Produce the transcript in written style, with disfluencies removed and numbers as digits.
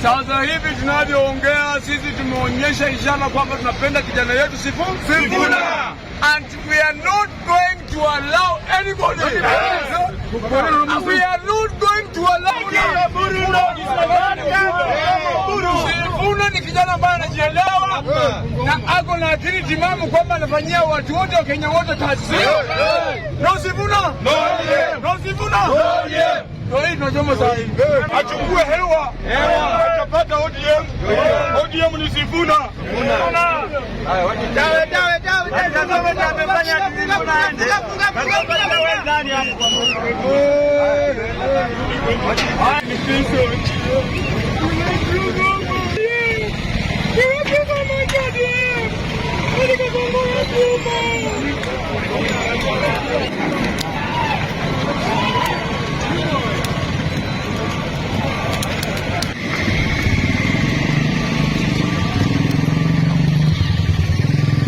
Sasa hivi tunavyoongea sisi tumeonyesha ishara kwamba tunapenda kijana yetu Sifuna. And we are not going to allow anybody. We are not going to allow Sifuna ni kijana ambaye anajielewa na ako na akili timamu kwamba anafanyia watu wote wa Kenya wote kazi. No Sifuna. No Sifuna. Hii tunajoma sasa hivi. Achukue hewa. Atapata ODM. ODM ni Sifuna. Dawe.